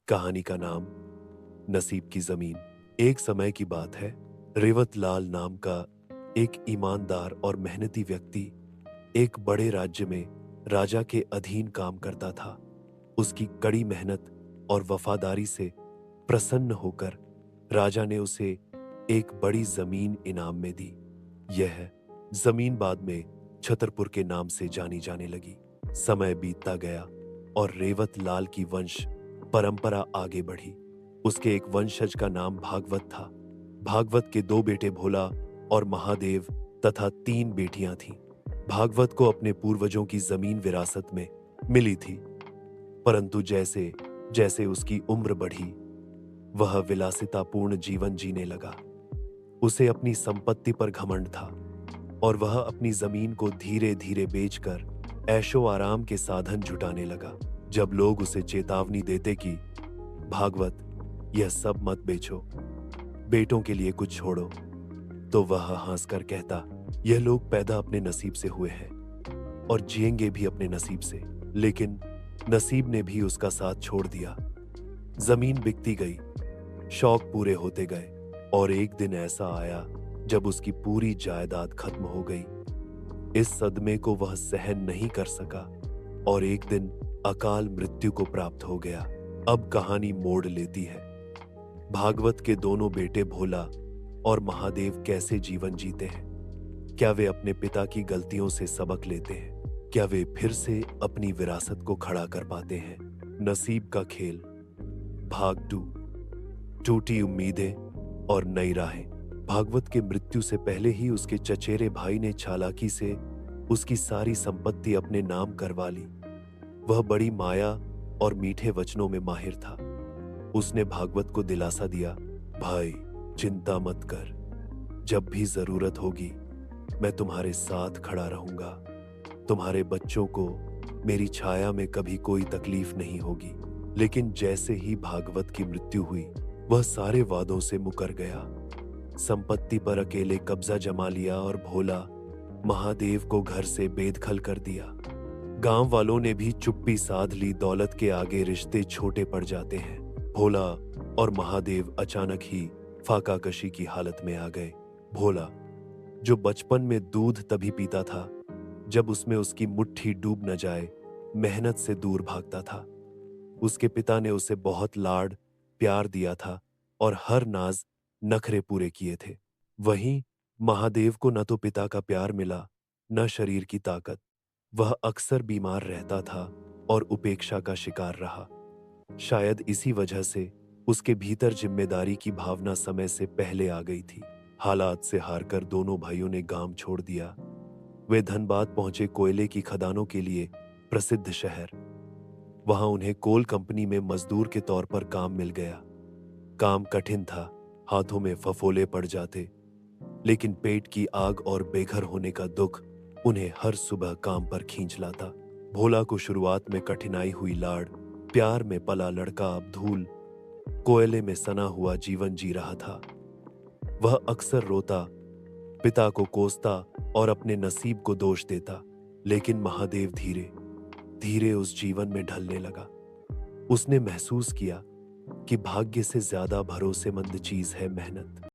कहानी का नाम नसीब की जमीन। एक समय की बात है। रेवत लाल नाम का एक ईमानदार और मेहनती व्यक्ति एक बड़े राज्य में राजा के अधीन काम करता था। उसकी कड़ी मेहनत और वफादारी से प्रसन्न होकर राजा ने उसे एक बड़ी जमीन इनाम में दी। यह जमीन बाद में छतरपुर के नाम से जानी जाने लगी। समय बीतता गया और रेवत लाल की वंश परंपरा आगे बढ़ी। उसके एक वंशज का नाम भागवत था। भागवत के 2 बेटे भोला और महादेव तथा 3 बेटियां थीं। भागवत को अपने पूर्वजों की जमीन विरासत में मिली थी, परंतु जैसे जैसे उसकी उम्र बढ़ी, वह विलासितापूर्ण जीवन जीने लगा। उसे अपनी संपत्ति पर घमंड था और वह अपनी जमीन को धीरे धीरे बेचकर ऐशो आराम के साधन जुटाने लगा। जब लोग उसे चेतावनी देते कि भागवत, यह सब मत बेचो, बेटों के लिए कुछ छोड़ो, तो वह हंसकर कहता, यह लोग पैदा अपने नसीब से हुए हैं और जिएंगे भी अपने नसीब से। लेकिन नसीब ने भी उसका साथ छोड़ दिया। जमीन बिकती गई, शौक पूरे होते गए और एक दिन ऐसा आया जब उसकी पूरी जायदाद खत्म हो गई। इस सदमे को वह सहन नहीं कर सका और एक दिन अकाल मृत्यु को प्राप्त हो गया। अब कहानी मोड़ लेती है। भागवत के दोनों बेटे भोला और महादेव कैसे जीवन जीते हैं? क्या वे अपने पिता की गलतियों से सबक लेते हैं? क्या वे फिर से अपनी विरासत को खड़ा कर पाते हैं? नसीब का खेल, भाग 2, टूटी उम्मीदें और नई राहें। भागवत के मृत्यु से पहले ही उसके चचेरे भाई ने चालाकी से उसकी सारी संपत्ति अपने नाम करवा ली। वह बड़ी माया और मीठे वचनों में माहिर था। उसने भागवत को दिलासा दिया, भाई चिंता मत कर, जब भी जरूरत होगी मैं तुम्हारे साथ खड़ा रहूंगा। तुम्हारे बच्चों को मेरी छाया में कभी कोई तकलीफ नहीं होगी। लेकिन जैसे ही भागवत की मृत्यु हुई, वह सारे वादों से मुकर गया। संपत्ति पर अकेले कब्जा जमा लिया और भोला महादेव को घर से बेदखल कर दिया। गांव वालों ने भी चुप्पी साध ली। दौलत के आगे रिश्ते छोटे पड़ जाते हैं। भोला और महादेव अचानक ही फाकाकशी की हालत में आ गए। भोला, जो बचपन में दूध तभी पीता था जब उसमें उसकी मुट्ठी डूब न जाए, मेहनत से दूर भागता था। उसके पिता ने उसे बहुत लाड प्यार दिया था और हर नाज नखरे पूरे किए थे। वहीं महादेव को न तो पिता का प्यार मिला, न शरीर की ताकत। वह अक्सर बीमार रहता था और उपेक्षा का शिकार रहा। शायद इसी वजह से उसके भीतर जिम्मेदारी की भावना समय से पहले आ गई थी। हालात से हारकर दोनों भाइयों ने गांव छोड़ दिया। वे धनबाद पहुंचे, कोयले की खदानों के लिए प्रसिद्ध शहर। वहां उन्हें कोल कंपनी में मजदूर के तौर पर काम मिल गया। काम कठिन था, हाथों में फफोले पड़ जाते, लेकिन पेट की आग और बेघर होने का दुख उन्हें हर सुबह काम पर खींच लाता। भोला को शुरुआत में कठिनाई हुई। लाड़ प्यार में पला लड़का अब धूल कोयले में सना हुआ जीवन जी रहा था। वह अक्सर रोता, पिता को कोसता और अपने नसीब को दोष देता। लेकिन महादेव धीरे धीरे उस जीवन में ढलने लगा। उसने महसूस किया कि भाग्य से ज्यादा भरोसेमंद चीज है मेहनत।